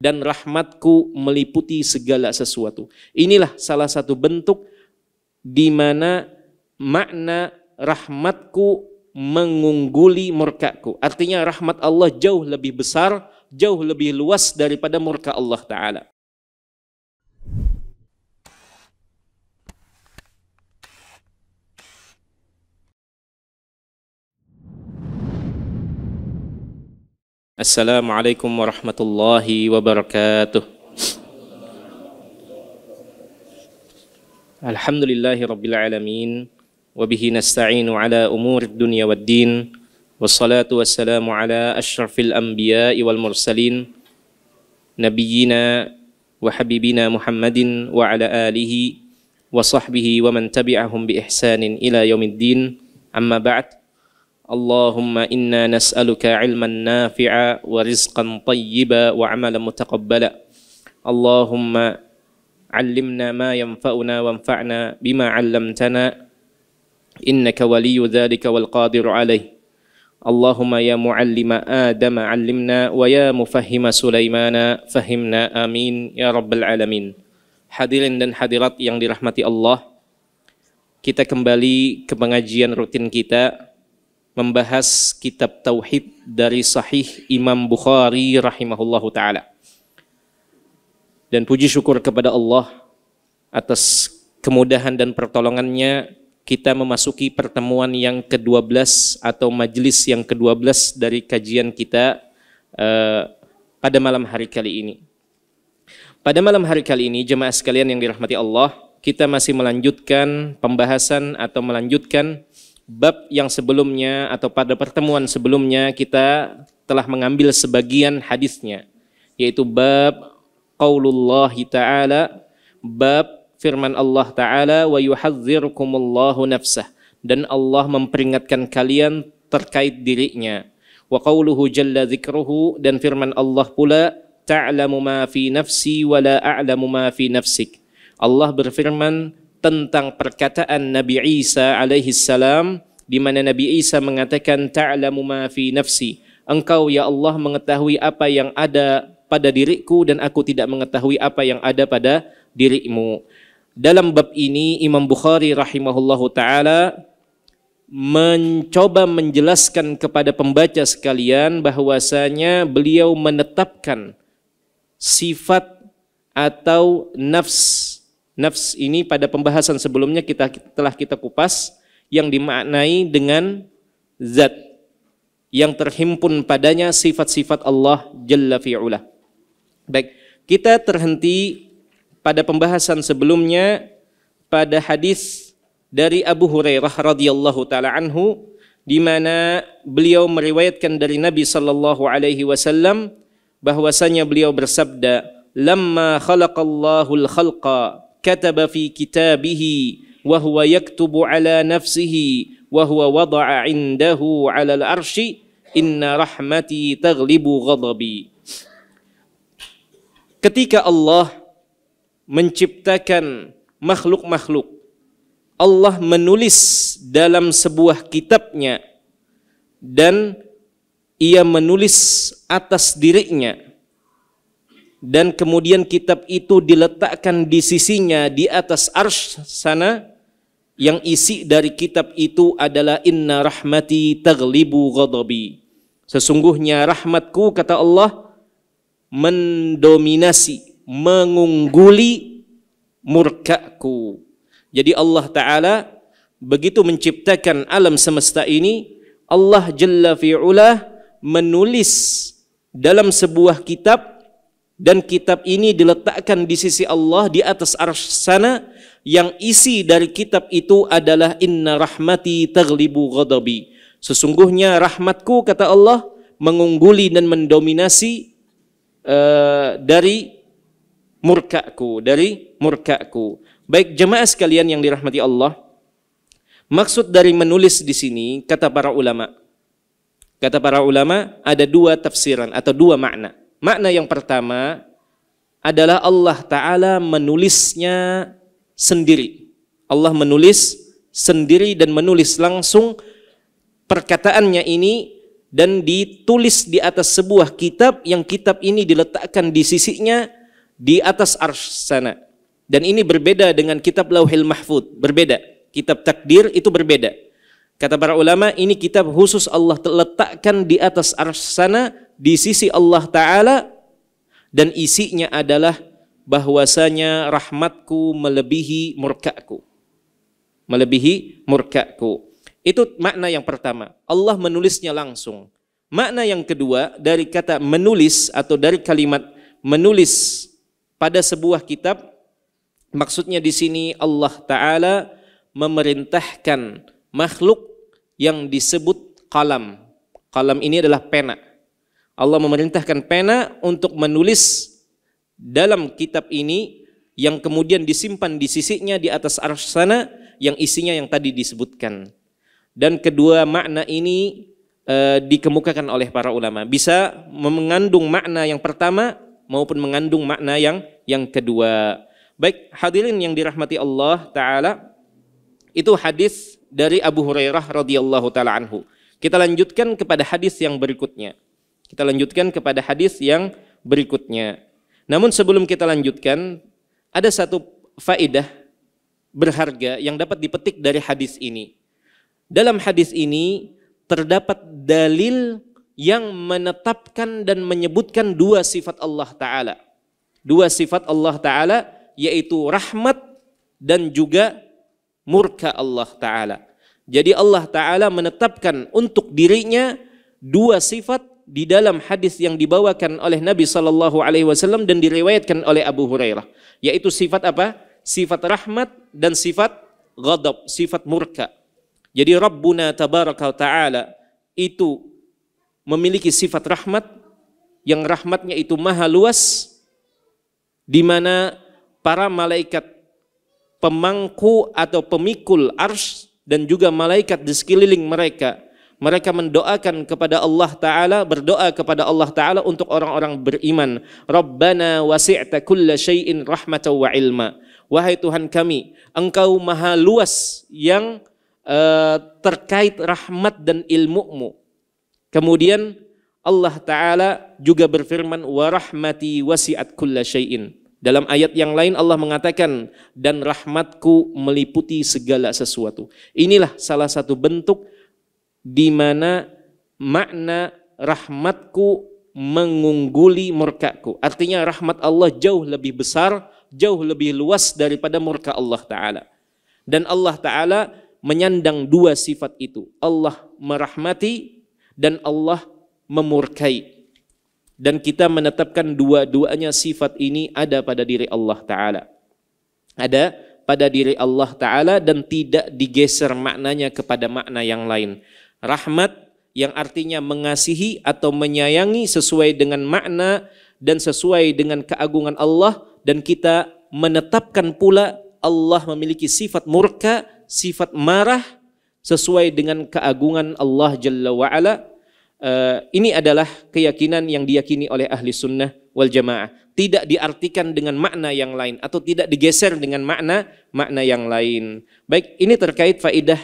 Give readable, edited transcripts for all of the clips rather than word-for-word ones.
dan rahmatku meliputi segala sesuatu. Inilah salah satu bentuk di mana makna rahmatku mengungguli murkaku. Artinya rahmat Allah jauh lebih besar, jauh lebih luas daripada murka Allah Ta'ala. Assalamualaikum warahmatullahi wabarakatuh. Alhamdulillahi rabbil alamin, wabihi nasta'inu ala umurid dunya waddin, wassalatu wassalamu ala ashrafil anbiya'i wal mursalin, nabiyyina wa habibina Muhammadin wa ala alihi wa sahbihi wa man tabi'ahum bi ihsanin ila yaumiddin. Amma ba'd. Allahumma inna nas'aluka ilman nafi'a wa rizqan tayyiba wa amalan mutaqabbala. Allahumma allimna ma yanfa'una wanfa'na bima 'allamtana innaka waliyyu dzalika wal qadiru alaih. Allahumma ya muallima Adam 'allimna wa ya mufahhima Sulaimana fahimna, amin ya rabbal alamin. Hadirin dan hadirat yang dirahmati Allah, kita kembali ke pengajian rutin kita membahas kitab Tauhid dari Sahih Imam Bukhari rahimahullahu ta'ala. Dan puji syukur kepada Allah atas kemudahan dan pertolongannya, kita memasuki pertemuan yang ke-12 atau majelis yang ke-12 dari kajian kita pada malam hari kali ini. Pada malam hari kali ini, jemaah sekalian yang dirahmati Allah, kita masih melanjutkan pembahasan atau melanjutkan bab yang sebelumnya atau pada pertemuan sebelumnya kita telah mengambil sebagian hadisnya, yaitu bab qaulullahi ta'ala, bab firman Allah Ta'ala, wa yuhadzirukumullahu nafsah, dan Allah memperingatkan kalian terkait dirinya. Wa qauluhu jalla dzikruhu, dan firman Allah pula, ta'lamu ma fi nafsi wa la a'lamu ma fi nafsik. Allah berfirman tentang perkataan Nabi Isa alaihi salam, di mana Nabi Isa mengatakan ta'lamu ma fi nafsi, engkau ya Allah mengetahui apa yang ada pada diriku dan aku tidak mengetahui apa yang ada pada dirimu. Dalam bab ini Imam Bukhari rahimahullahu ta'ala mencoba menjelaskan kepada pembaca sekalian bahwasanya beliau menetapkan sifat atau nafs. Nafs ini pada pembahasan sebelumnya telah kita kupas, yang dimaknai dengan zat yang terhimpun padanya sifat-sifat Allah Jalla fi'ula. Baik, kita terhenti pada pembahasan sebelumnya pada hadis dari Abu Hurairah radhiyallahu taala anhu, di mana beliau meriwayatkan dari Nabi sallallahu alaihi wasallam bahwasanya beliau bersabda, "Lamma khalaqallahu al-khalqa kataba fi kitabihi wa huwa yaktubu ala nafsihi wa huwa wada'a indahu ala al-arsy inna rahmati taghlibu ghadabi." Ketika Allah menciptakan makhluk-makhluk, Allah menulis dalam sebuah kitabnya dan ia menulis atas dirinya, dan kemudian kitab itu diletakkan di sisinya di atas arsy sana, yang isi dari kitab itu adalah inna rahmati taghlibu ghadabi. Sesungguhnya rahmatku, kata Allah, mendominasi, mengungguli murkaku. Jadi Allah Ta'ala begitu menciptakan alam semesta ini, Allah Jalla fi'ula menulis dalam sebuah kitab, dan kitab ini diletakkan di sisi Allah di atas arsy sana, yang isi dari kitab itu adalah inna rahmati taghlibu ghadabi. Sesungguhnya rahmatku, kata Allah, mengungguli dan mendominasi dari murkaku, Baik jemaah sekalian yang dirahmati Allah, maksud dari menulis di sini, kata para ulama ada dua tafsiran atau dua makna. Makna yang pertama adalah Allah Ta'ala menulisnya sendiri. Allah menulis sendiri dan menulis langsung perkataannya ini dan ditulis di atas sebuah kitab yang kitab ini diletakkan di sisinya di atas arsy sana. Dan ini berbeda dengan kitab Lauhil Mahfuz, berbeda. Kitab takdir itu berbeda. Kata para ulama, ini kitab khusus Allah letakkan di atas arsy sana di sisi Allah Ta'ala, dan isinya adalah bahwasanya rahmatku melebihi murkaku. Melebihi murkaku. Itu makna yang pertama. Allah menulisnya langsung. Makna yang kedua dari kata menulis atau dari kalimat menulis pada sebuah kitab, maksudnya di sini Allah Ta'ala memerintahkan makhluk yang disebut qalam. Qalam ini adalah pena. Allah memerintahkan pena untuk menulis dalam kitab ini yang kemudian disimpan di sisinya di atas arsy sana yang isinya yang tadi disebutkan. Dan kedua makna ini dikemukakan oleh para ulama. Bisa mengandung makna yang pertama maupun mengandung makna yang kedua. Baik, hadirin yang dirahmati Allah Ta'ala, itu hadis dari Abu Hurairah radhiyallahu ta'ala anhu. Kita lanjutkan kepada hadis yang berikutnya. Namun sebelum kita lanjutkan, ada satu faedah berharga yang dapat dipetik dari hadis ini. Dalam hadis ini terdapat dalil yang menetapkan dan menyebutkan dua sifat Allah Ta'ala. Dua sifat Allah Ta'ala, yaitu rahmat dan juga murka Allah Ta'ala. Jadi Allah Ta'ala menetapkan untuk dirinya dua sifat di dalam hadis yang dibawakan oleh Nabi SAW dan diriwayatkan oleh Abu Hurairah. Yaitu sifat apa? Sifat rahmat dan sifat ghadab, sifat murka. Jadi Rabbuna Tabaraka Ta'ala itu memiliki sifat rahmat, yang rahmatnya itu maha luas, di mana para malaikat pemangku atau pemikul arsy dan juga malaikat di sekeliling mereka mendoakan kepada Allah Ta'ala, berdoa kepada Allah Ta'ala untuk orang-orang beriman. Rabbana wasi'ta kulla syai'in rahmatan wa ilma. Wahai Tuhan kami, Engkau maha luas yang terkait rahmat dan ilmu-Mu. Kemudian Allah Ta'ala juga berfirman, wa rahmati wasi'at kulla syai'in. Dalam ayat yang lain Allah mengatakan, dan rahmatku meliputi segala sesuatu. Inilah salah satu bentuk di mana makna rahmatku mengungguli murkaku. Artinya rahmat Allah jauh lebih besar, jauh lebih luas daripada murka Allah Ta'ala. Dan Allah Ta'ala menyandang dua sifat itu. Allah merahmati dan Allah memurkai. Dan kita menetapkan dua-duanya sifat ini ada pada diri Allah Ta'ala. Ada pada diri Allah Ta'ala dan tidak digeser maknanya kepada makna yang lain. Rahmat yang artinya mengasihi atau menyayangi sesuai dengan makna dan sesuai dengan keagungan Allah. Dan kita menetapkan pula Allah memiliki sifat murka, sifat marah sesuai dengan keagungan Allah Jalla wa'ala. Ini adalah keyakinan yang diyakini oleh ahli sunnah wal jamaah. Tidak diartikan dengan makna yang lain atau tidak digeser dengan makna yang lain. Baik, ini terkait faedah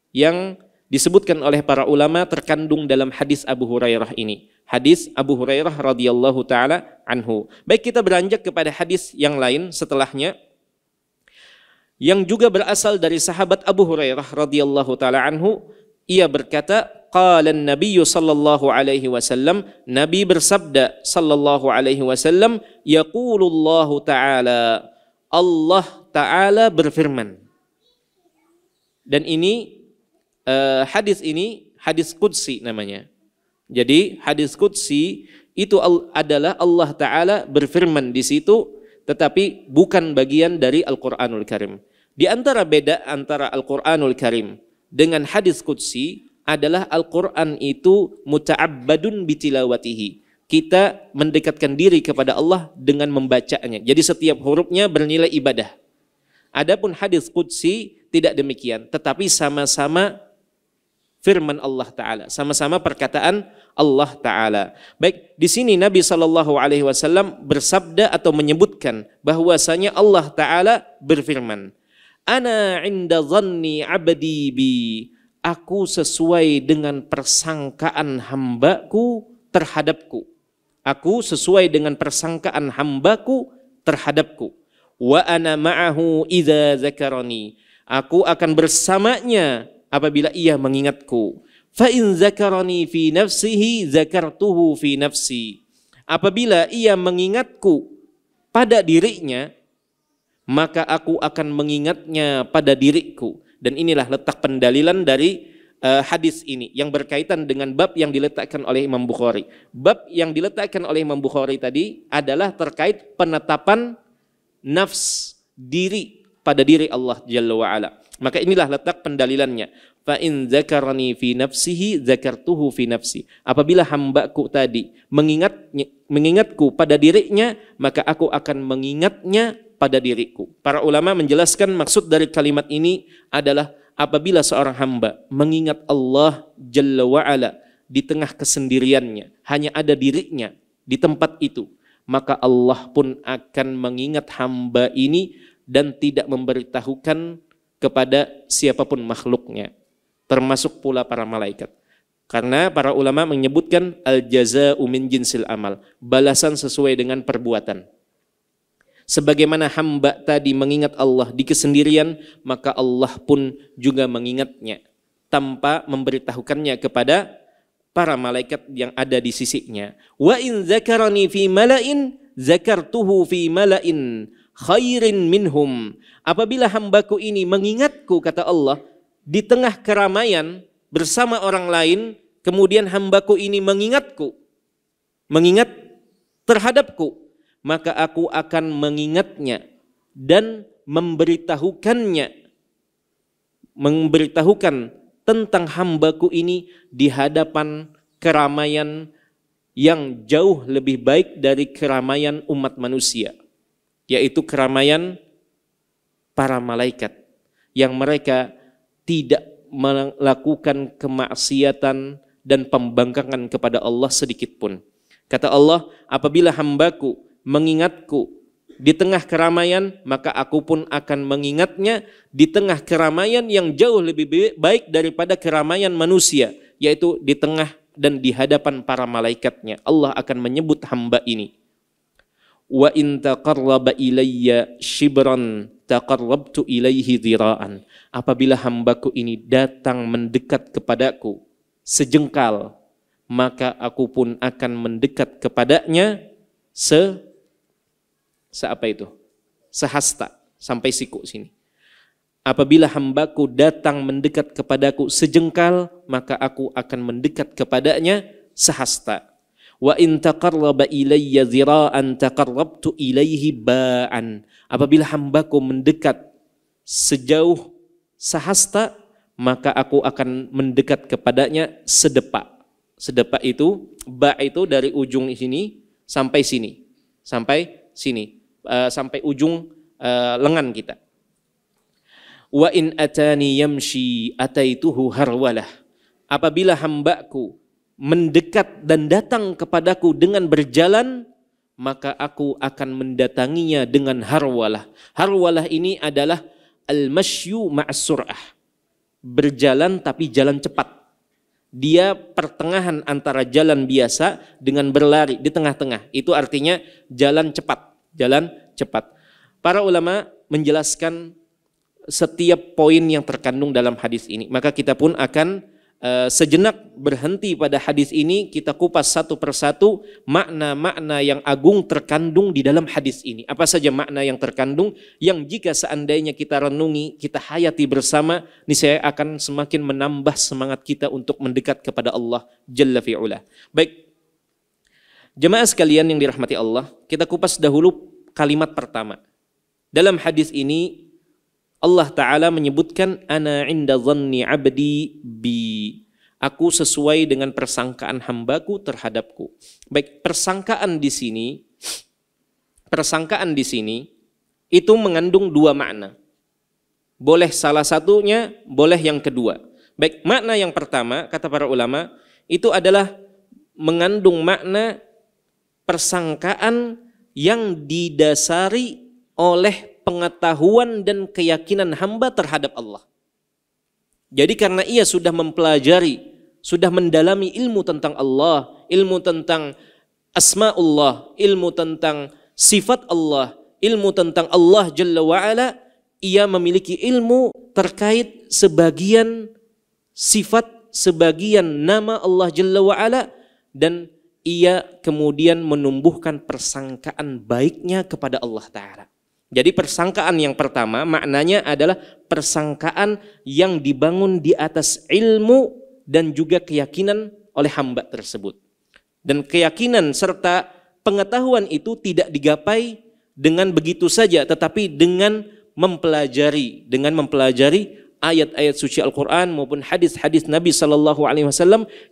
yang disebutkan oleh para ulama terkandung dalam hadis Abu Hurairah ini. Hadis Abu Hurairah radhiyallahu ta'ala anhu. Baik, kita beranjak kepada hadis yang lain setelahnya, yang juga berasal dari sahabat Abu Hurairah radhiyallahu ta'ala anhu. Ia berkata, qala an-nabiy sallallahu alaihi wasallam, Nabi bersabda sallallahu alaihi wasallam, yaqulullahu ta'ala, Allah Ta'ala berfirman. Dan ini hadis ini hadis qudsi namanya. Jadi hadis qudsi itu adalah Allah Ta'ala berfirman di situ, tetapi bukan bagian dari Al-Qur'anul Karim. Di antara beda antara Al-Qur'anul Karim dengan hadis qudsi adalah Al-Qur'an itu muta'abbadun bitilawatihi. Kita mendekatkan diri kepada Allah dengan membacanya. Jadi setiap hurufnya bernilai ibadah. Adapun hadis qudsi tidak demikian, tetapi sama-sama firman Allah Ta'ala, sama-sama perkataan Allah Ta'ala. Baik, di sini Nabi SAW bersabda atau menyebutkan bahwasanya Allah Ta'ala berfirman, Ana inda dhanni abdi bi. aku sesuai dengan persangkaan hambaku terhadapku. Aku sesuai dengan persangkaan hambaku terhadapku. Wa ana ma'ahu idza zakarani. Aku akan bersamanya apabila ia mengingatku. Fa in zakarani fi nafsihi zakartuhu fi nafsi. Apabila ia mengingatku pada dirinya, maka aku akan mengingatnya pada diriku. Dan inilah letak pendalilan dari hadis ini yang berkaitan dengan bab yang diletakkan oleh Imam Bukhari. Bab yang diletakkan oleh Imam Bukhari tadi adalah terkait penetapan nafs diri pada diri Allah Jalla wa'ala. Maka inilah letak pendalilannya. Fa in zakarani fi nafsihi zakartuhu fi nafsi. Apabila hambaku tadi mengingatku pada dirinya, maka aku akan mengingatnya pada diriku. Para ulama menjelaskan maksud dari kalimat ini adalah apabila seorang hamba mengingat Allah Jalla wa'ala di tengah kesendiriannya, hanya ada dirinya di tempat itu, maka Allah pun akan mengingat hamba ini dan tidak memberitahukan kepada siapapun makhluknya, termasuk pula para malaikat. Karena para ulama menyebutkan al-jaza'u min jinsil amal, balasan sesuai dengan perbuatan. Sebagaimana hamba tadi mengingat Allah di kesendirian, maka Allah pun juga mengingatnya tanpa memberitahukannya kepada para malaikat yang ada di sisinya. Wa in zakarani fi mala'in zakartuhu fi mala'in khairin minhum. Apabila hambaku ini mengingatku, kata Allah, di tengah keramaian bersama orang lain, kemudian hambaku ini mengingat terhadapku, maka aku akan mengingatnya dan memberitahukan tentang hambaku ini di hadapan keramaian yang jauh lebih baik dari keramaian umat manusia, yaitu keramaian para malaikat yang mereka tidak melakukan kemaksiatan dan pembangkangan kepada Allah sedikit pun. Kata Allah, apabila hambaku mengingatku di tengah keramaian, maka aku pun akan mengingatnya di tengah keramaian yang jauh lebih baik daripada keramaian manusia, yaitu di tengah dan di hadapan para malaikatnya. Allah akan menyebut hamba ini. Wa in taqarraba ilayya shibran taqarrabtu ilaihi dhira'an. Apabila hambaku ini datang mendekat kepadaku sejengkal, maka aku pun akan mendekat kepadanya sehasta, sampai siku sini. Apabila hambaku datang mendekat kepadaku sejengkal, maka aku akan mendekat kepadanya sehasta. Wa in taqarraba ilayya dhira'an taqarrabtu ilaihi ba'an. Apabila hambaku mendekat sejauh sehasta, maka aku akan mendekat kepadanya sedepak. Sedepak itu, ba itu dari ujung sini sampai sini, sampai ujung lengan kita. Wa in atani yamshi ataituhu harwalah. Apabila hambaku mendekat dan datang kepadaku dengan berjalan, maka aku akan mendatanginya dengan harwalah. Harwalah ini adalah al-masyu ma'as sur'ah. Berjalan tapi jalan cepat. Dia pertengahan antara jalan biasa dengan berlari di tengah-tengah. Itu artinya jalan cepat, Para ulama menjelaskan setiap poin yang terkandung dalam hadis ini. Maka kita pun akan sejenak berhenti pada hadis ini, kita kupas satu persatu makna-makna yang agung terkandung di dalam hadis ini. Apa saja makna yang terkandung yang jika seandainya kita renungi, kita hayati bersama, niscaya akan semakin menambah semangat kita untuk mendekat kepada Allah Jalla fi'ula. Baik, jemaah sekalian yang dirahmati Allah, kita kupas dahulu kalimat pertama. Dalam hadis ini Allah Ta'ala menyebutkan ana inda dhanni abdi bi. Aku sesuai dengan persangkaan hambaku terhadapku. Baik, persangkaan di sini itu mengandung dua makna. Boleh salah satunya, boleh yang kedua. Baik, makna yang pertama kata para ulama itu adalah mengandung makna persangkaan yang didasari oleh pengetahuan dan keyakinan hamba terhadap Allah. Jadi karena ia sudah mempelajari, sudah mendalami ilmu tentang Allah, ilmu tentang asma'ullah, ilmu tentang sifat Allah, ilmu tentang Allah Jalla wa'ala, ia memiliki ilmu terkait sebagian sifat, sebagian nama Allah Jalla wa'ala, dan ia kemudian menumbuhkan persangkaan baiknya kepada Allah Ta'ala. Jadi persangkaan yang pertama maknanya adalah persangkaan yang dibangun di atas ilmu dan juga keyakinan oleh hamba tersebut. Dan keyakinan serta pengetahuan itu tidak digapai dengan begitu saja, tetapi dengan mempelajari ayat-ayat suci Al-Quran maupun hadis-hadis Nabi SAW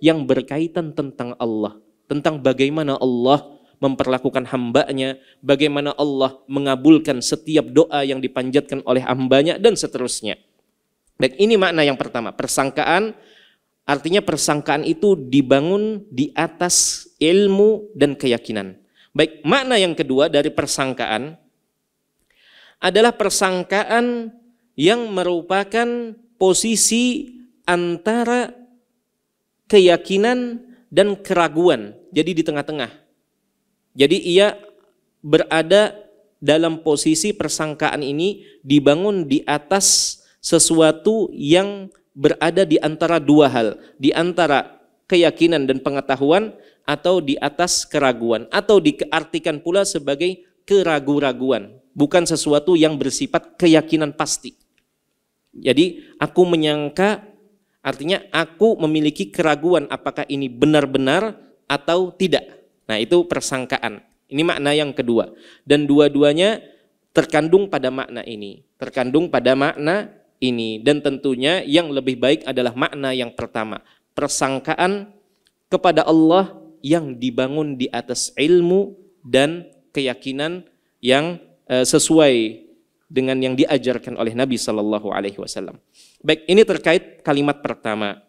yang berkaitan tentang Allah, tentang bagaimana Allah memperlakukan hambanya, bagaimana Allah mengabulkan setiap doa yang dipanjatkan oleh hambanya, dan seterusnya. Baik, ini makna yang pertama, persangkaan. Artinya persangkaan itu dibangun di atas ilmu dan keyakinan. Baik, makna yang kedua dari persangkaan adalah persangkaan yang merupakan posisi antara keyakinan dan keraguan. Jadi di tengah-tengah. Jadi ia berada dalam posisi persangkaan ini dibangun di atas sesuatu yang berada di antara dua hal, di antara keyakinan dan pengetahuan atau di atas keraguan, atau diartikan pula sebagai keraguan-raguan, bukan sesuatu yang bersifat keyakinan pasti. Jadi aku menyangka, artinya aku memiliki keraguan apakah ini benar-benar atau tidak. Nah, itu persangkaan. Ini makna yang kedua. Dan dua-duanya terkandung pada makna ini. Dan tentunya yang lebih baik adalah makna yang pertama. Persangkaan kepada Allah yang dibangun di atas ilmu dan keyakinan yang sesuai dengan yang diajarkan oleh Nabi SAW. Baik, ini terkait kalimat pertama.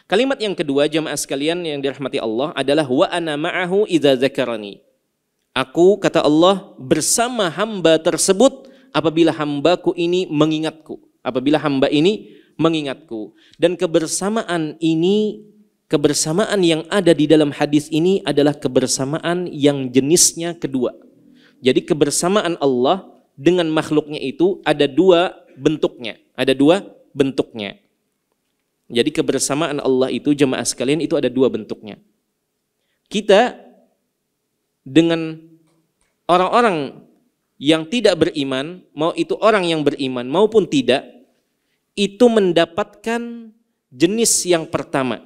Kalimat yang kedua, jamaah sekalian yang dirahmati Allah, adalah wa ana ma'ahu idza dzakarani. Aku, kata Allah, bersama hamba tersebut apabila hambaku ini mengingatku. Apabila hamba ini mengingatku. Dan kebersamaan ini, kebersamaan yang ada di dalam hadis ini adalah kebersamaan yang jenisnya kedua. Jadi kebersamaan Allah dengan makhluknya itu ada dua bentuknya. Jadi kebersamaan Allah itu, jemaah sekalian, itu ada dua bentuknya. Kita dengan orang-orang yang tidak beriman, mau itu orang yang beriman maupun tidak, itu mendapatkan jenis yang pertama.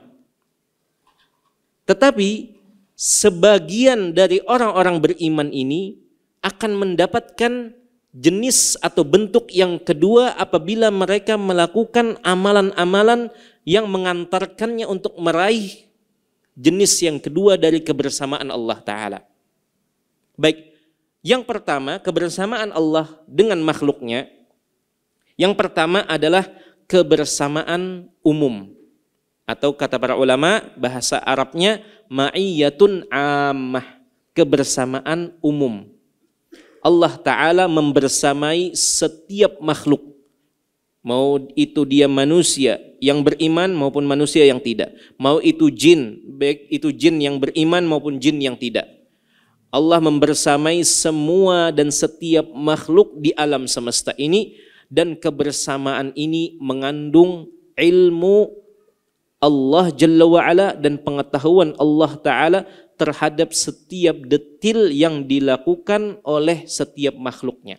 Tetapi sebagian dari orang-orang beriman ini akan mendapatkan jenis atau bentuk yang kedua apabila mereka melakukan amalan-amalan yang mengantarkannya untuk meraih jenis yang kedua dari kebersamaan Allah Ta'ala. Baik, yang pertama kebersamaan Allah dengan makhluknya. Yang pertama adalah kebersamaan umum. Atau kata para ulama, bahasa Arabnya ma'iyyatun ammah, kebersamaan umum. Allah Ta'ala membersamai setiap makhluk, mau itu dia manusia yang beriman maupun manusia yang tidak, mau itu jin, baik itu jin yang beriman maupun jin yang tidak. Allah membersamai semua dan setiap makhluk di alam semesta ini, dan kebersamaan ini mengandung ilmu Allah Jalla wa'ala dan pengetahuan Allah Ta'ala terhadap setiap detil yang dilakukan oleh setiap makhluknya.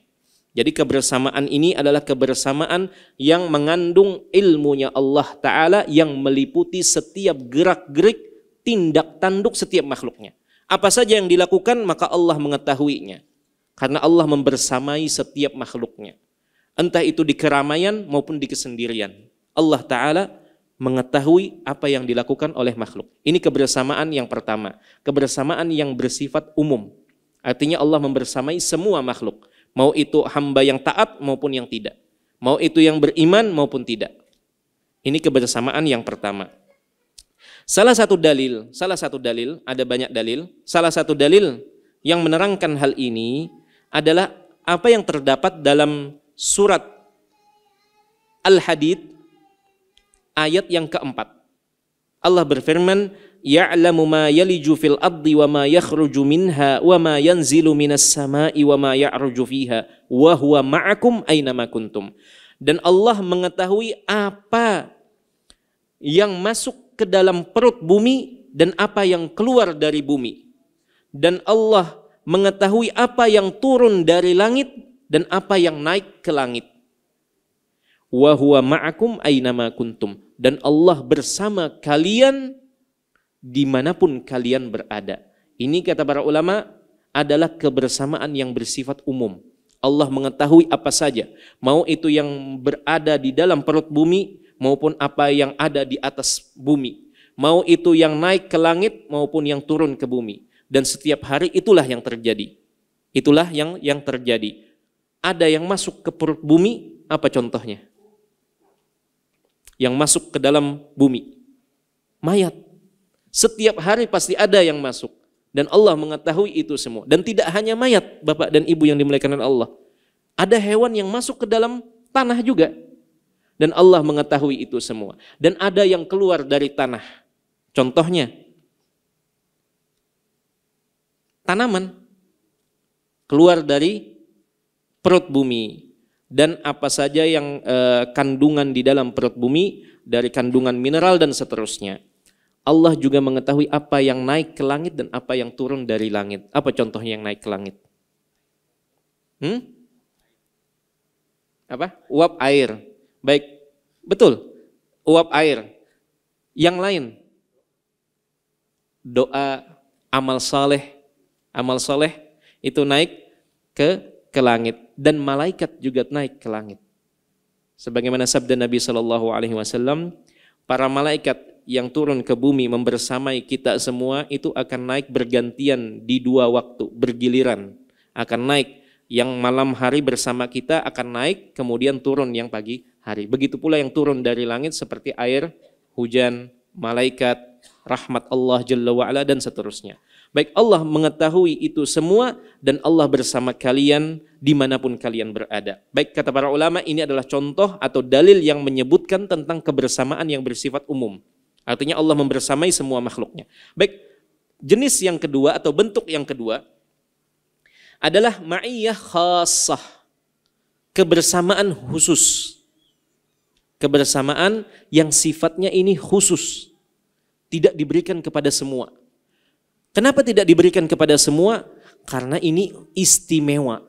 Jadi kebersamaan ini adalah kebersamaan yang mengandung ilmunya Allah Ta'ala yang meliputi setiap gerak-gerik, tindak tanduk setiap makhluknya. Apa saja yang dilakukan maka Allah mengetahuinya. Karena Allah membersamai setiap makhluknya. Entah itu di keramaian maupun di kesendirian. Allah Ta'ala mengetahui apa yang dilakukan oleh makhluk. Ini kebersamaan yang pertama. Kebersamaan yang bersifat umum. Artinya Allah membersamai semua makhluk. Mau itu hamba yang taat maupun yang tidak. Mau itu yang beriman maupun tidak. Ini kebersamaan yang pertama. Salah satu dalil, ada banyak dalil. Salah satu dalil yang menerangkan hal ini adalah apa yang terdapat dalam surat Al-Hadid ayat yang keempat. Allah berfirman, ya'lamu ma yaliju fil ardi wa ma yakhruju minha wa ma yanzilu minas sama'i wa ma ya'ruju fiha wa huwa ma'akum aina ma kuntum. Dan Allah mengetahui apa yang masuk ke dalam perut bumi dan apa yang keluar dari bumi. Dan Allah mengetahui apa yang turun dari langit dan apa yang naik ke langit. Wa huwa ma'akum aina ma kuntum. Dan Allah bersama kalian dimanapun kalian berada. Ini kata para ulama adalah kebersamaan yang bersifat umum. Allah mengetahui apa saja, mau itu yang berada di dalam perut bumi maupun apa yang ada di atas bumi, mau itu yang naik ke langit maupun yang turun ke bumi. Dan setiap hari itulah yang terjadi. Itulah yang terjadi. Ada yang masuk ke perut bumi, apa contohnya? Yang masuk ke dalam bumi, mayat. Setiap hari pasti ada yang masuk. Dan Allah mengetahui itu semua. Dan tidak hanya mayat, Bapak dan Ibu yang dimuliakan oleh Allah. Ada hewan yang masuk ke dalam tanah juga. Dan Allah mengetahui itu semua. Dan ada yang keluar dari tanah. Contohnya, tanaman keluar dari perut bumi. Dan apa saja yang kandungan di dalam perut bumi, dari kandungan mineral dan seterusnya. Allah juga mengetahui apa yang naik ke langit dan apa yang turun dari langit. Apa contohnya yang naik ke langit? Apa? Uap air. Baik, betul. Uap air. Yang lain, doa, amal saleh. Amal saleh itu naik ke langit. Dan malaikat juga naik ke langit. Sebagaimana sabda Nabi SAW, para malaikat yang turun ke bumi membersamai kita semua itu akan naik bergantian di dua waktu, bergiliran. Akan naik yang malam hari bersama kita akan naik, kemudian turun yang pagi hari. Begitu pula yang turun dari langit seperti air, hujan, malaikat, rahmat Allah Jalla wa'ala dan seterusnya. Baik, Allah mengetahui itu semua dan Allah bersama kalian dimanapun kalian berada. Baik, kata para ulama, ini adalah contoh atau dalil yang menyebutkan tentang kebersamaan yang bersifat umum. Artinya Allah membersamai semua makhluknya. Baik, jenis yang kedua atau bentuk yang kedua adalah ma'iyah khassah, kebersamaan khusus. Kebersamaan yang sifatnya ini khusus, tidak diberikan kepada semua. Kenapa tidak diberikan kepada semua? Karena ini istimewa.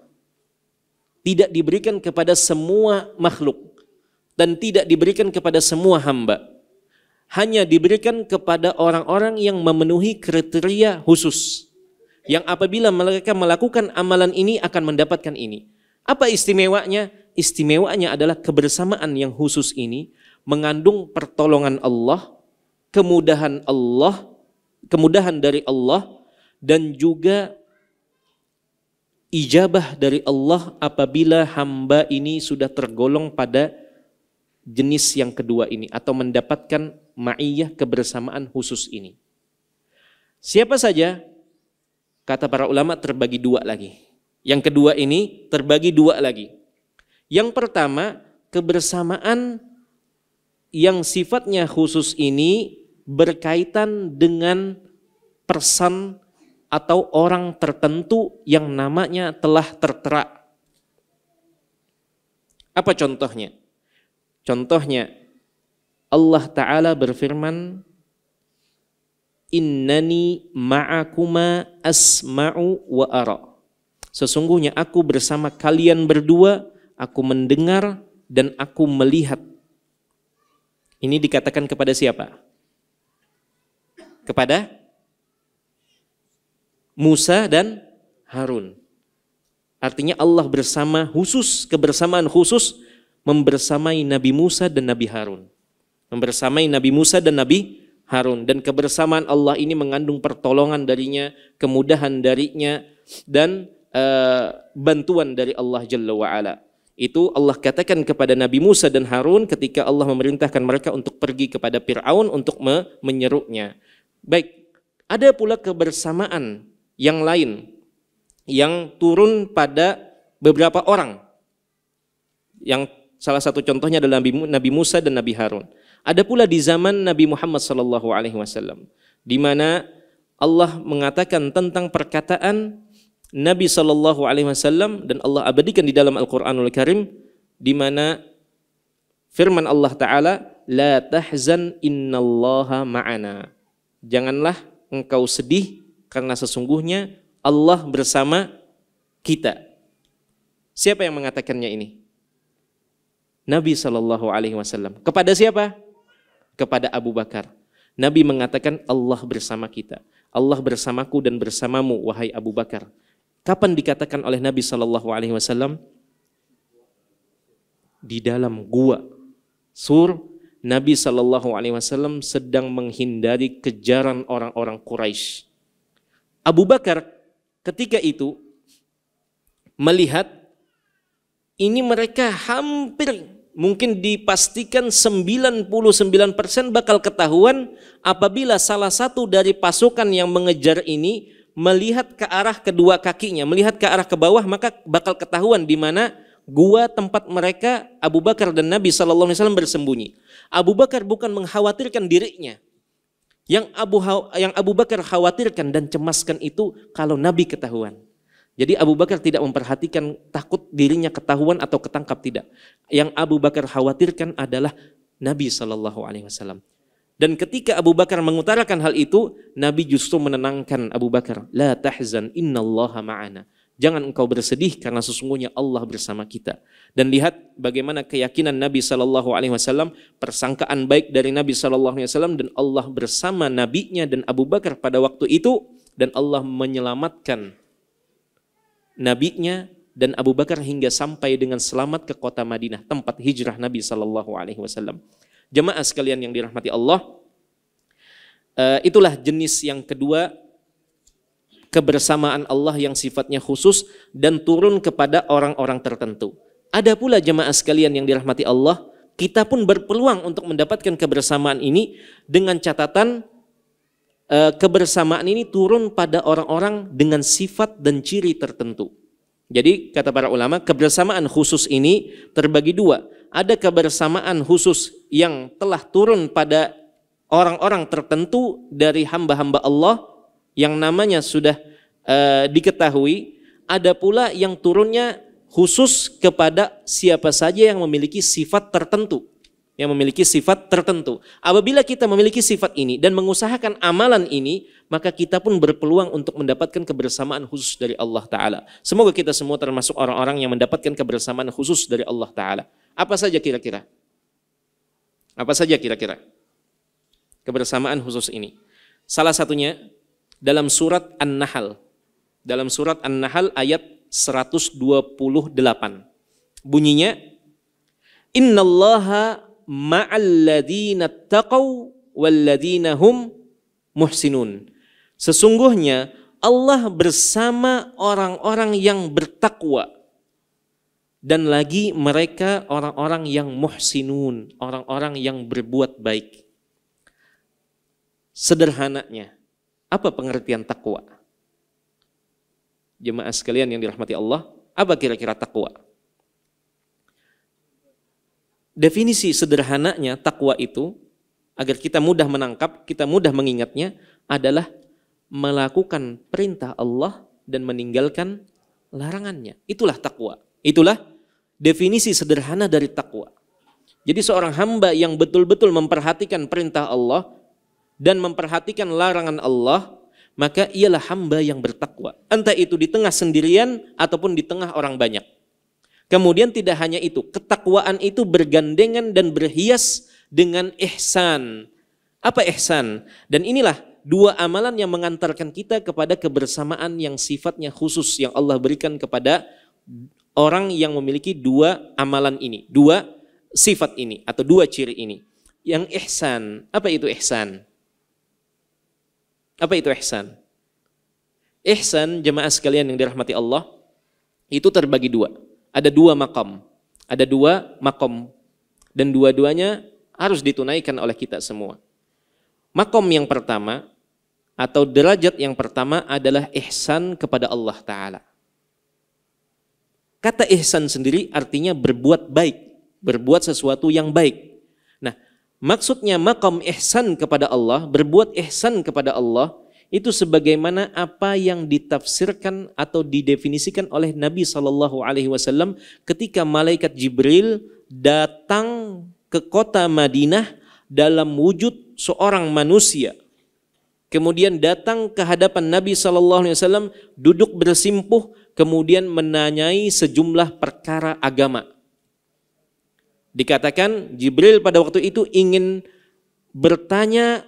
Tidak diberikan kepada semua makhluk dan tidak diberikan kepada semua hamba. Hanya diberikan kepada orang-orang yang memenuhi kriteria khusus. Yang apabila mereka melakukan amalan ini akan mendapatkan ini. Apa istimewanya? Istimewanya adalah kebersamaan yang khusus ini mengandung pertolongan Allah, kemudahan dari Allah dan juga ijabah dari Allah apabila hamba ini sudah tergolong pada jenis yang kedua ini atau mendapatkan ma'iyah kebersamaan khusus ini. Siapa saja? Kata para ulama terbagi dua lagi. Yang kedua ini terbagi dua lagi. Yang pertama, kebersamaan yang sifatnya khusus ini berkaitan dengan person atau orang tertentu yang namanya telah tertera. Apa contohnya? Contohnya Allah Ta'ala berfirman, innani ma'akuma asma'u wa ara. Sesungguhnya aku bersama kalian berdua, aku mendengar dan aku melihat. Ini dikatakan kepada siapa? Kepada Musa dan Harun. Artinya Allah bersama khusus, kebersamaan khusus membersamai Nabi Musa dan Nabi Harun. Membersamai Nabi Musa dan Nabi Harun. Dan kebersamaan Allah ini mengandung pertolongan darinya, kemudahan darinya, dan bantuan dari Allah Jalla wa'ala. Itu Allah katakan kepada Nabi Musa dan Harun ketika Allah memerintahkan mereka untuk pergi kepada Fir'aun untuk menyeruknya. Baik, ada pula kebersamaan yang lain yang turun pada beberapa orang. Yang salah satu contohnya adalah Nabi Musa dan Nabi Harun. Ada pula di zaman Nabi Muhammad SAW, di mana Allah mengatakan tentang perkataan Nabi SAW dan Allah abadikan di dalam Al-Quranul Karim, di mana firman Allah Ta'ala, la tahzan innallaha ma'ana. Janganlah engkau sedih karena sesungguhnya Allah bersama kita. Siapa yang mengatakannya ini? Nabi SAW. Kepada siapa? Kepada Abu Bakar. Nabi mengatakan Allah bersama kita. Allah bersamaku dan bersamamu, wahai Abu Bakar. Kapan dikatakan oleh Nabi SAW? Di dalam gua Sur. Nabi SAW sedang menghindari kejaran orang-orang Quraisy. Abu Bakar ketika itu melihat ini mereka hampir mungkin dipastikan 99% bakal ketahuan apabila salah satu dari pasukan yang mengejar ini melihat ke arah kedua kakinya, melihat ke arah ke bawah, maka bakal ketahuan di mana gua tempat mereka Abu Bakar dan Nabi SAW bersembunyi. Abu Bakar bukan mengkhawatirkan dirinya. Yang Abu Bakar khawatirkan dan cemaskan itu kalau Nabi ketahuan. Jadi Abu Bakar tidak memperhatikan takut dirinya ketahuan atau ketangkap, tidak. Yang Abu Bakar khawatirkan adalah Nabi SAW. Dan ketika Abu Bakar mengutarakan hal itu, Nabi justru menenangkan Abu Bakar. La tahzan innallaha ma'ana. Jangan engkau bersedih karena sesungguhnya Allah bersama kita. Dan lihat bagaimana keyakinan Nabi SAW, persangkaan baik dari Nabi SAW, dan Allah bersama nabinya dan Abu Bakar pada waktu itu, dan Allah menyelamatkan nabinya dan Abu Bakar hingga sampai dengan selamat ke kota Madinah, tempat hijrah Nabi SAW. Jemaah sekalian yang dirahmati Allah, itulah jenis yang kedua, kebersamaan Allah yang sifatnya khusus dan turun kepada orang-orang tertentu. Ada pula jemaah sekalian yang dirahmati Allah, kita pun berpeluang untuk mendapatkan kebersamaan ini dengan catatan kebersamaan ini turun pada orang-orang dengan sifat dan ciri tertentu. Jadi kata para ulama, kebersamaan khusus ini terbagi dua. Ada kebersamaan khusus yang telah turun pada orang-orang tertentu dari hamba-hamba Allah yang namanya sudah diketahui. Ada pula yang turunnya khusus kepada siapa saja yang memiliki sifat tertentu. Yang memiliki sifat tertentu. Apabila kita memiliki sifat ini dan mengusahakan amalan ini, maka kita pun berpeluang untuk mendapatkan kebersamaan khusus dari Allah Ta'ala. Semoga kita semua termasuk orang-orang yang mendapatkan kebersamaan khusus dari Allah Ta'ala. Apa saja kira-kira? Apa saja kira-kira kebersamaan khusus ini? Salah satunya dalam surat An-Nahl. Dalam surat An-Nahl ayat 128. Bunyinya, Innallaha ma'alladzina taqaw walladzina hum muhsinun. Sesungguhnya Allah bersama orang-orang yang bertakwa dan lagi mereka orang-orang yang muhsinun, orang-orang yang berbuat baik. Sederhananya, apa pengertian takwa? Jemaah sekalian yang dirahmati Allah, apa kira-kira takwa? Definisi sederhananya takwa itu, agar kita mudah menangkap, kita mudah mengingatnya, adalah melakukan perintah Allah dan meninggalkan larangannya. Itulah takwa. Itulah definisi sederhana dari takwa. Jadi seorang hamba yang betul-betul memperhatikan perintah Allah dan memperhatikan larangan Allah, maka ialah hamba yang bertakwa. Entah itu di tengah sendirian ataupun di tengah orang banyak. Kemudian tidak hanya itu, ketakwaan itu bergandengan dan berhias dengan ihsan. Apa ihsan? Dan inilah dua amalan yang mengantarkan kita kepada kebersamaan yang sifatnya khusus yang Allah berikan kepada orang yang memiliki dua amalan ini, dua sifat ini atau dua ciri ini. Yang ihsan, apa itu ihsan? Apa itu ihsan? Ihsan, jemaah sekalian yang dirahmati Allah, itu terbagi dua. Ada dua makam. Ada dua makom. Dan dua-duanya harus ditunaikan oleh kita semua. Makom yang pertama atau derajat yang pertama adalah ihsan kepada Allah Ta'ala. Kata ihsan sendiri artinya berbuat baik, berbuat sesuatu yang baik. Nah, Maksudnya maqam ihsan kepada Allah, berbuat ihsan kepada Allah, itu sebagaimana apa yang ditafsirkan atau didefinisikan oleh Nabi SAW ketika malaikat Jibril datang ke kota Madinah dalam wujud seorang manusia. Kemudian datang ke hadapan Nabi SAW, duduk bersimpuh, kemudian menanyai sejumlah perkara agama. Dikatakan Jibril pada waktu itu ingin bertanya,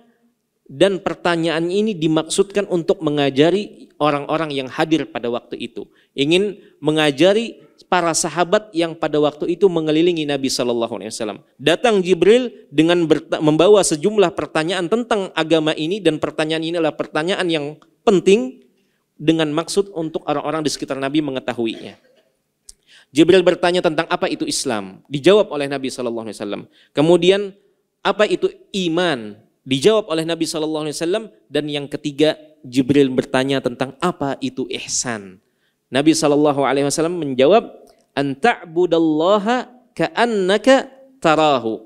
dan pertanyaan ini dimaksudkan untuk mengajari orang-orang yang hadir pada waktu itu. Ingin mengajari para sahabat yang pada waktu itu mengelilingi Nabi SAW. Datang Jibril dengan membawa sejumlah pertanyaan tentang agama ini, dan pertanyaan ini adalah pertanyaan yang penting dengan maksud untuk orang-orang di sekitar Nabi mengetahuinya. Jibril bertanya tentang apa itu Islam, dijawab oleh Nabi SAW. Kemudian apa itu iman, dijawab oleh Nabi SAW. Dan yang ketiga, Jibril bertanya tentang apa itu ihsan. Nabi SAW menjawab, anta'budallaha ka'annaka tarahu.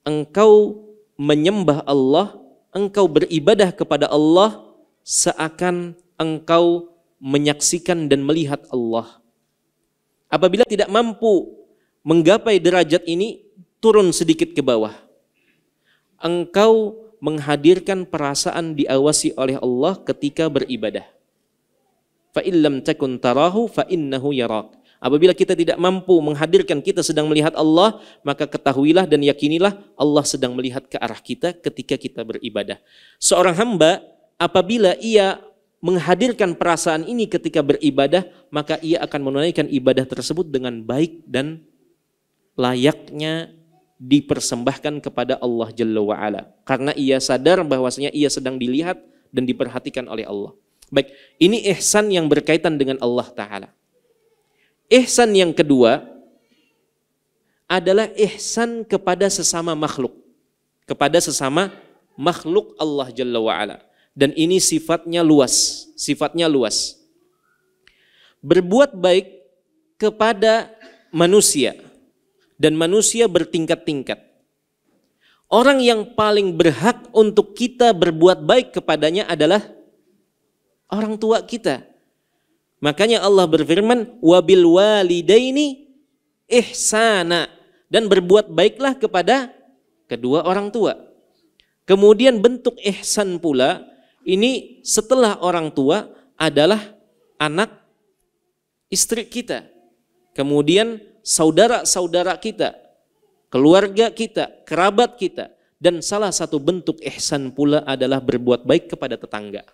Engkau menyembah Allah, engkau beribadah kepada Allah seakan engkau menyaksikan dan melihat Allah. Apabila tidak mampu menggapai derajat ini, turun sedikit ke bawah. Engkau menghadirkan perasaan diawasi oleh Allah ketika beribadah. Fa illam takun tarahu fa innahu yarak. Apabila kita tidak mampu menghadirkan kita sedang melihat Allah, maka ketahuilah dan yakinilah Allah sedang melihat ke arah kita ketika kita beribadah. Seorang hamba apabila ia menghadirkan perasaan ini ketika beribadah, maka ia akan menunaikan ibadah tersebut dengan baik dan layaknya dipersembahkan kepada Allah Jalla wa'ala. Karena ia sadar bahwasanya ia sedang dilihat dan diperhatikan oleh Allah. Baik, ini ihsan yang berkaitan dengan Allah Ta'ala. Ihsan yang kedua adalah ihsan kepada sesama makhluk. Kepada sesama makhluk Allah Jalla wa'ala. Dan ini sifatnya luas, Berbuat baik kepada manusia, dan manusia bertingkat-tingkat. Orang yang paling berhak untuk kita berbuat baik kepadanya adalah orang tua kita. Makanya Allah berfirman, wabil walidaini ihsana, dan berbuat baiklah kepada kedua orang tua. Kemudian bentuk ihsan pula, ini setelah orang tua adalah anak istri kita, kemudian saudara-saudara kita, keluarga kita, kerabat kita, dan salah satu bentuk ihsan pula adalah berbuat baik kepada tetangga.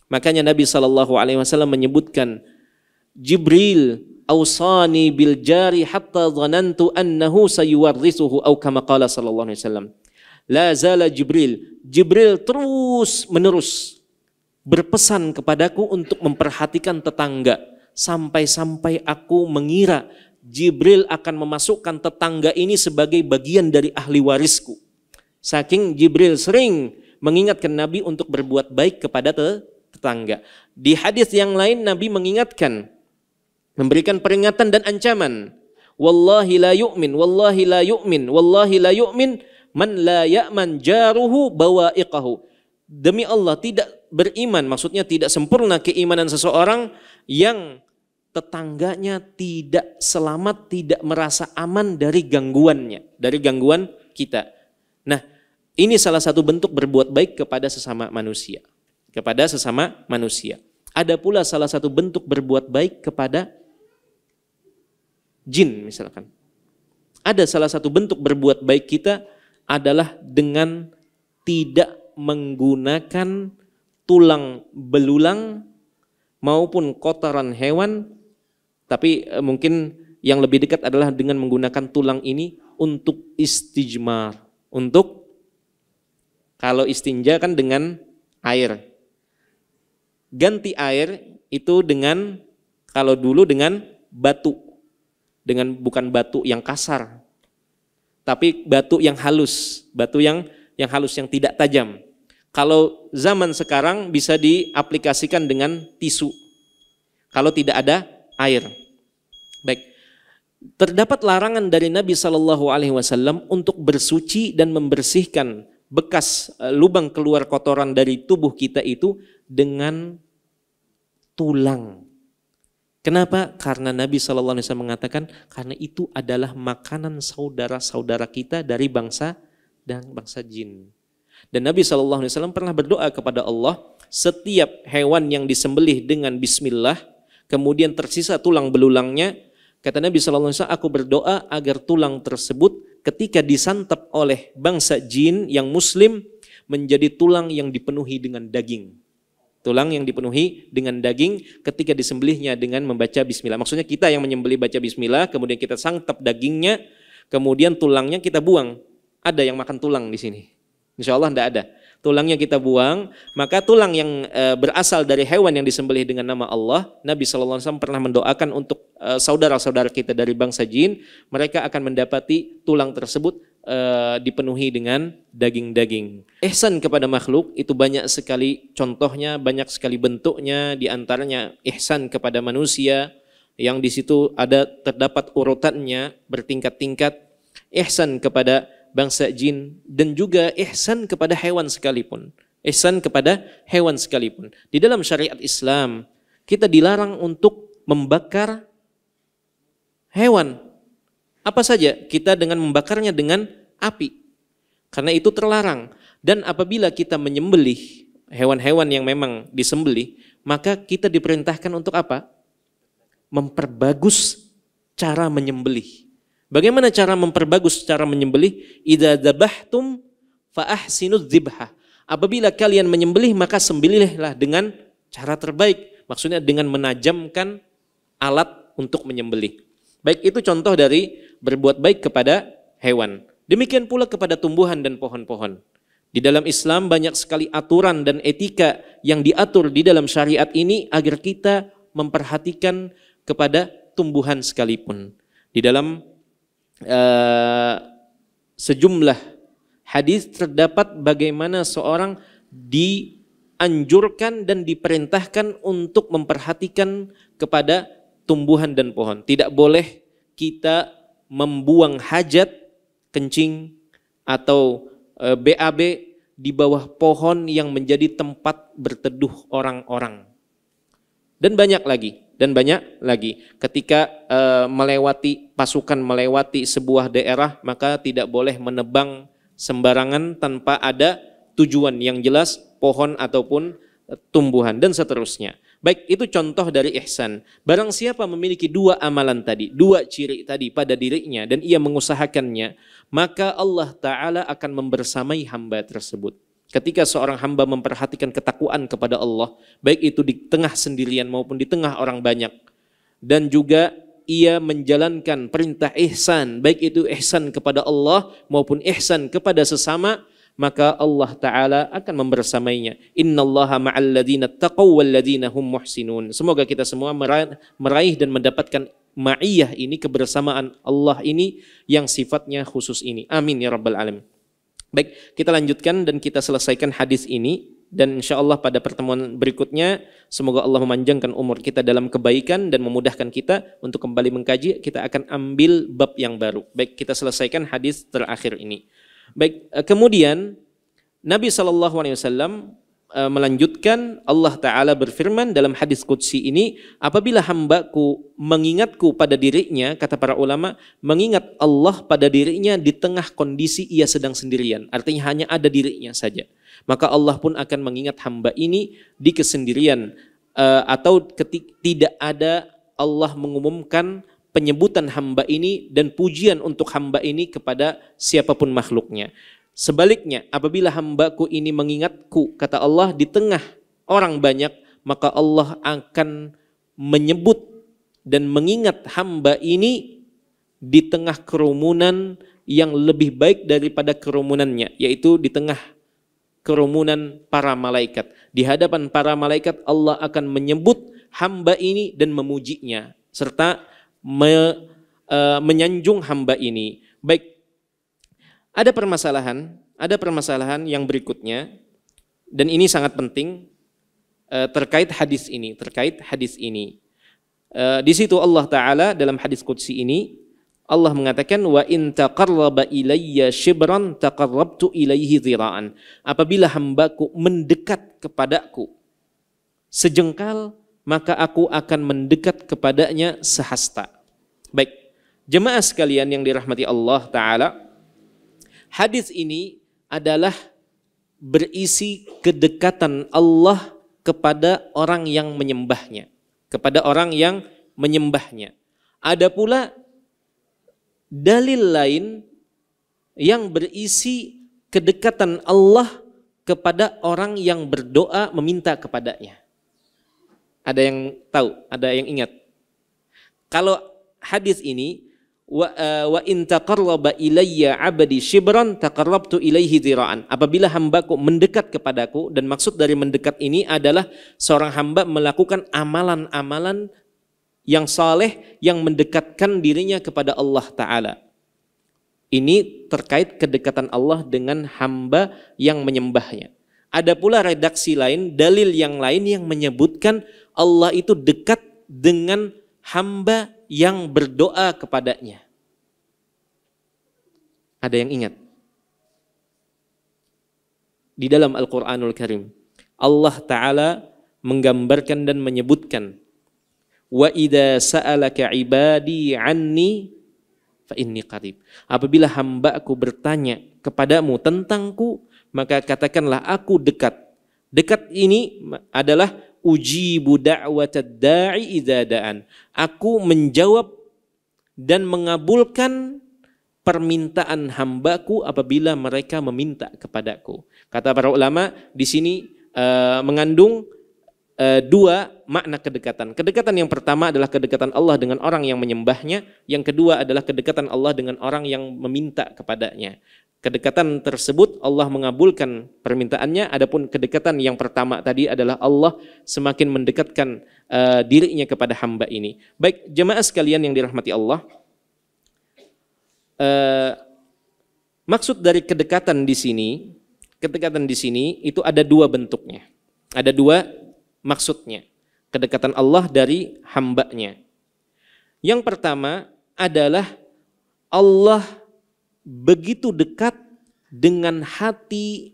Makanya Nabi SAW menyebutkan, Jibril awsani bil jari hatta dhanantu annahu sayuwarrisuhu aw kama qala sallallahu alaihi wasallam. La zala Jibril terus menerus berpesan kepadaku untuk memperhatikan tetangga, sampai-sampai aku mengira Jibril akan memasukkan tetangga ini sebagai bagian dari ahli warisku. Saking Jibril sering mengingatkan Nabi untuk berbuat baik kepada tetangga. Di hadis yang lain Nabi mengingatkan, memberikan peringatan dan ancaman. Wallahi la yu'min, wallahi la yu'min, wallahi la yu'min man la ya'man jaruhu bawa'iqahu. Demi Allah tidak beriman, maksudnya tidak sempurna keimanan seseorang yang tetangganya tidak selamat, tidak merasa aman dari gangguannya, dari gangguan kita. Nah, ini salah satu bentuk berbuat baik kepada sesama manusia. Kepada sesama manusia. Ada pula salah satu bentuk berbuat baik kepada jin misalkan. Ada salah satu bentuk berbuat baik kita adalah dengan tidak menggunakan tulang belulang maupun kotoran hewan, tapi mungkin yang lebih dekat adalah dengan menggunakan tulang ini untuk istijmar, untuk kalau istinja kan dengan air. Ganti air itu dengan, kalau dulu dengan batu, dengan bukan batu yang kasar, tapi batu yang halus, batu yang halus, yang tidak tajam. Kalau zaman sekarang bisa diaplikasikan dengan tisu, kalau tidak ada air. Baik, terdapat larangan dari Nabi SAW untuk bersuci dan membersihkan bekas lubang keluar kotoran dari tubuh kita itu dengan tulang. Kenapa? Karena Nabi SAW mengatakan karena itu adalah makanan saudara-saudara kita dari bangsa dan bangsa jin. Dan Nabi SAW pernah berdoa kepada Allah, setiap hewan yang disembelih dengan bismillah, kemudian tersisa tulang belulangnya, kata Nabi SAW, aku berdoa agar tulang tersebut ketika disantap oleh bangsa jin yang muslim menjadi tulang yang dipenuhi dengan daging. Tulang yang dipenuhi dengan daging ketika disembelihnya dengan membaca bismillah. Maksudnya kita yang menyembelih baca bismillah, kemudian kita santap dagingnya, kemudian tulangnya kita buang. Ada yang makan tulang di sini? Insya Allah tidak ada. Tulangnya kita buang, maka tulang yang berasal dari hewan yang disembelih dengan nama Allah, Nabi SAW pernah mendoakan untuk saudara-saudara kita dari bangsa jin, mereka akan mendapati tulang tersebut dipenuhi dengan daging-daging. Ihsan kepada makhluk itu banyak sekali contohnya, banyak sekali bentuknya, diantaranya ihsan kepada manusia, yang di situ terdapat urutannya bertingkat-tingkat, ihsan kepada bangsa jin, dan juga ihsan kepada hewan sekalipun. Ihsan kepada hewan sekalipun. Di dalam syariat Islam, kita dilarang untuk membakar hewan. Apa saja, kita dengan membakarnya dengan api. Karena itu terlarang. Dan apabila kita menyembelih hewan-hewan yang memang disembelih, maka kita diperintahkan untuk apa? Memperbagus cara menyembelih. Bagaimana cara memperbagus cara menyembelih? Idza dzabhtum fa ahsinudz dzibhah. Apabila kalian menyembelih maka sembelihlah dengan cara terbaik. Maksudnya dengan menajamkan alat untuk menyembelih. Baik, itu contoh dari berbuat baik kepada hewan. Demikian pula kepada tumbuhan dan pohon-pohon. Di dalam Islam banyak sekali aturan dan etika yang diatur di dalam syariat ini agar kita memperhatikan kepada tumbuhan sekalipun. Di dalam sejumlah hadis terdapat bagaimana seorang dianjurkan dan diperintahkan untuk memperhatikan kepada tumbuhan dan pohon. Tidak boleh kita membuang hajat, kencing atau BAB di bawah pohon yang menjadi tempat berteduh orang-orang. Dan banyak lagi. Ketika pasukan melewati sebuah daerah, maka tidak boleh menebang sembarangan tanpa ada tujuan yang jelas, pohon ataupun tumbuhan dan seterusnya. Baik, itu contoh dari ihsan. Barang siapa memiliki dua amalan tadi, dua ciri tadi pada dirinya dan ia mengusahakannya, maka Allah Ta'ala akan membersamai hamba tersebut. Ketika seorang hamba memperhatikan ketakwaan kepada Allah, baik itu di tengah sendirian maupun di tengah orang banyak, dan juga ia menjalankan perintah ihsan, baik itu ihsan kepada Allah maupun ihsan kepada sesama, maka Allah Ta'ala akan membersamainya. Innallaha ma'al ladzina taqaw wal ladzina hum muhsinun. Semoga kita semua meraih dan mendapatkan ma'iyah ini, kebersamaan Allah ini yang sifatnya khusus ini. Amin ya rabbal alamin. Baik, kita lanjutkan dan kita selesaikan hadis ini, dan insya Allah pada pertemuan berikutnya semoga Allah memanjangkan umur kita dalam kebaikan dan memudahkan kita untuk kembali mengkaji. Kita akan ambil bab yang baru. Baik, kita selesaikan hadis terakhir ini. Baik, kemudian Nabi SAW melanjutkan, Allah Ta'ala berfirman dalam hadis qudsi ini, apabila hambaku mengingatku pada dirinya, kata para ulama, mengingat Allah pada dirinya di tengah kondisi ia sedang sendirian, artinya hanya ada dirinya saja, maka Allah pun akan mengingat hamba ini di kesendirian, atau tidak ada Allah mengumumkan penyebutan hamba ini dan pujian untuk hamba ini kepada siapapun makhluknya. Sebaliknya, apabila hambaku ini mengingatku, kata Allah, di tengah orang banyak, maka Allah akan menyebut dan mengingat hamba ini di tengah kerumunan yang lebih baik daripada kerumunannya, yaitu di tengah kerumunan para malaikat. Di hadapan para malaikat Allah akan menyebut hamba ini dan memujinya, serta menyanjung hamba ini. Baik, ada permasalahan yang berikutnya, dan ini sangat penting terkait hadis ini. Di situ Allah Ta'ala dalam hadis qudsi ini Allah mengatakan wa in taqarraba ilayya shibran taqarrabtu ilaihi dhira'an. Apabila hambaku mendekat kepadaku sejengkal, maka aku akan mendekat kepadanya sehasta. Baik, jemaah sekalian yang dirahmati Allah Ta'ala, hadis ini adalah berisi kedekatan Allah kepada orang yang menyembahnya. Kepada orang yang menyembahnya. Ada pula dalil lain yang berisi kedekatan Allah kepada orang yang berdoa meminta kepadanya. Ada yang tahu? Ada yang ingat? Kalau hadis ini wa in taqarraba ilayya 'abdi shibran taqarrabtu ilaihi dhira'an. Apabila hambaku mendekat kepadaku, dan maksud dari mendekat ini adalah seorang hamba melakukan amalan-amalan yang saleh yang mendekatkan dirinya kepada Allah Ta'ala. Ini terkait kedekatan Allah dengan hamba yang menyembahnya. Ada pula redaksi lain, dalil yang lain yang menyebutkan Allah itu dekat dengan hamba yang berdoa kepadanya. Ada yang ingat? Di dalam Al-Quranul Karim, Allah Ta'ala menggambarkan dan menyebutkan, wa idza sa'alaka ibadi anni fa inni qarib. Apabila hambaku bertanya kepadamu tentangku, maka katakanlah aku dekat. Dekat ini adalah ujibu da'watad da'i idza da'an. Aku menjawab dan mengabulkan permintaan hambaku apabila mereka meminta kepadaku. Kata para ulama di sini mengandung dua makna kedekatan. Kedekatan yang pertama adalah kedekatan Allah dengan orang yang menyembahnya. Yang kedua adalah kedekatan Allah dengan orang yang meminta kepadanya. Kedekatan tersebut Allah mengabulkan permintaannya. Adapun kedekatan yang pertama tadi adalah Allah semakin mendekatkan dirinya kepada hamba ini. Baik, jemaah sekalian yang dirahmati Allah, maksud dari kedekatan di sini itu ada dua bentuknya. Ada dua maksudnya. Kedekatan Allah dari hambanya. Yang pertama adalah Allah begitu dekat dengan hati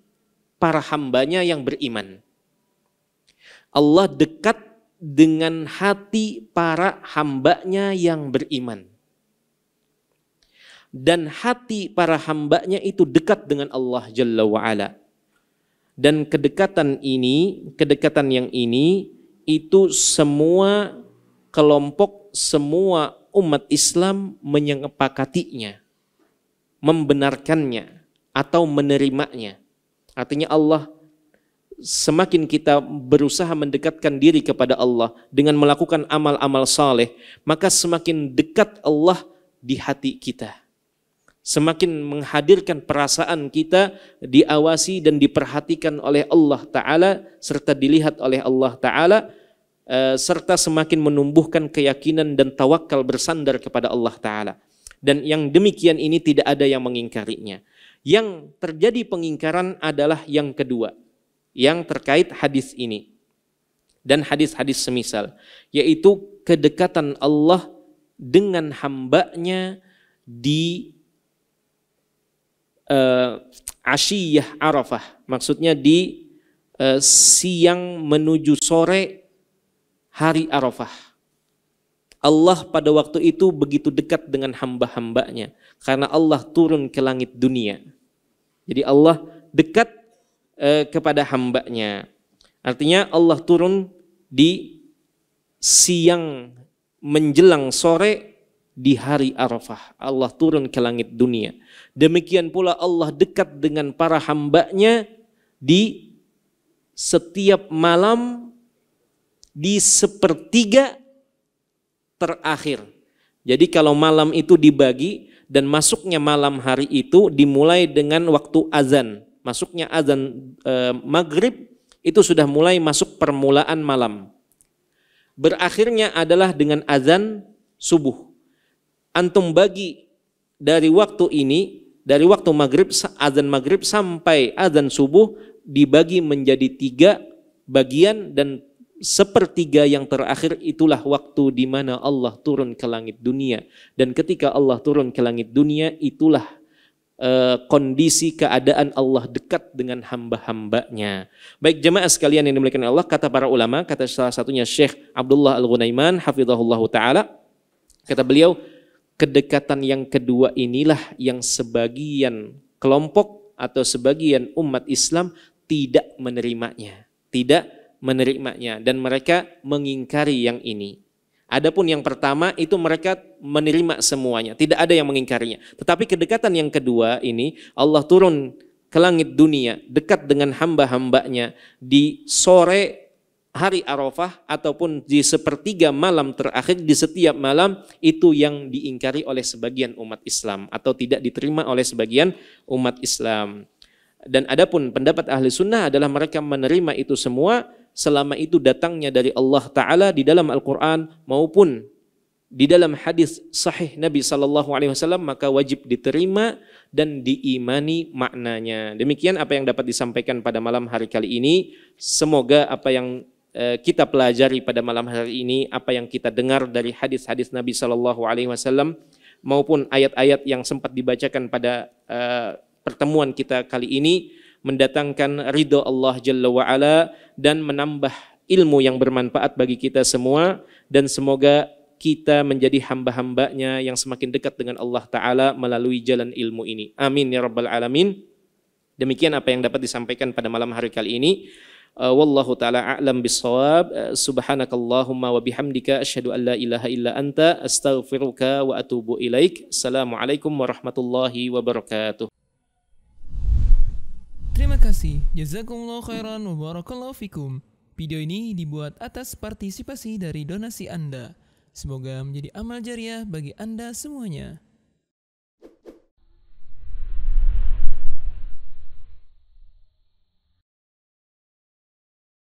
para hambanya yang beriman. Allah dekat dengan hati para hambanya yang beriman. Dan hati para hambanya itu dekat dengan Allah Jalla wa'ala. Dan kedekatan yang ini itu semua kelompok, semua umat Islam menyepakatinya, membenarkannya atau menerimanya. Artinya Allah, semakin kita berusaha mendekatkan diri kepada Allah dengan melakukan amal-amal saleh, maka semakin dekat Allah di hati kita. Semakin menghadirkan perasaan kita diawasi dan diperhatikan oleh Allah Ta'ala serta dilihat oleh Allah Ta'ala, serta semakin menumbuhkan keyakinan dan tawakal bersandar kepada Allah Ta'ala. Dan yang demikian ini tidak ada yang mengingkarinya. Yang terjadi pengingkaran adalah yang kedua, yang terkait hadis ini dan hadis-hadis semisal, yaitu kedekatan Allah dengan hambanya di Ashiyah Arafah, maksudnya di siang menuju sore hari Arafah. Allah pada waktu itu begitu dekat dengan hamba-hambanya karena Allah turun ke langit dunia. Jadi Allah dekat kepada hambanya. Artinya Allah turun di siang menjelang sore di hari Arafah. Allah turun ke langit dunia. Demikian pula Allah dekat dengan para hambanya di setiap malam di sepertiga terakhir. Jadi kalau malam itu dibagi dan masuknya malam hari itu dimulai dengan waktu azan. Masuknya azan maghrib itu sudah mulai masuk permulaan malam. Berakhirnya adalah dengan azan subuh. Antum bagi dari waktu ini, dari waktu maghrib, azan maghrib sampai azan subuh dibagi menjadi 3 bagian dan sepertiga yang terakhir itulah waktu di mana Allah turun ke langit dunia. Dan ketika Allah turun ke langit dunia, itulah kondisi keadaan Allah dekat dengan hamba-hambanya. Baik jemaah sekalian yang dimuliakan Allah, kata para ulama, kata salah satunya Syekh Abdullah Al-Ghunaiman hafizahullah ta'ala, kata beliau, kedekatan yang kedua inilah yang sebagian kelompok atau sebagian umat Islam tidak menerimanya, dan mereka mengingkari yang ini. Adapun yang pertama itu mereka menerima semuanya, tidak ada yang mengingkarinya. Tetapi kedekatan yang kedua ini, Allah turun ke langit dunia dekat dengan hamba-hambanya di sore hari Arafah ataupun di sepertiga malam terakhir, di setiap malam, itu yang diingkari oleh sebagian umat Islam atau tidak diterima oleh sebagian umat Islam. Dan adapun pendapat ahli sunnah adalah mereka menerima itu semua selama itu datangnya dari Allah Ta'ala di dalam Al-Quran maupun di dalam hadis sahih Nabi SAW, maka wajib diterima dan diimani maknanya. Demikian apa yang dapat disampaikan pada malam hari kali ini. Semoga apa yang kita pelajari pada malam hari ini, apa yang kita dengar dari hadis-hadis Nabi SAW maupun ayat-ayat yang sempat dibacakan pada pertemuan kita kali ini, mendatangkan ridho Allah Jalla wa'ala dan menambah ilmu yang bermanfaat bagi kita semua, dan semoga kita menjadi hamba-hambanya yang semakin dekat dengan Allah Ta'ala melalui jalan ilmu ini. Amin ya Rabbal Alamin. Demikian apa yang dapat disampaikan pada malam hari kali ini. Wallahu ta'ala a'lam bissawab. Subhanakallahumma wa bihamdika asyhadu an la ilaha illa anta astaghfiruka wa atubu ilaik. Assalamualaikum warahmatullahi wabarakatuh. Terima kasih, jazakumullah khairan wa barakallahu fikum. Video ini dibuat atas partisipasi dari donasi Anda. Semoga menjadi amal jariah bagi Anda semuanya.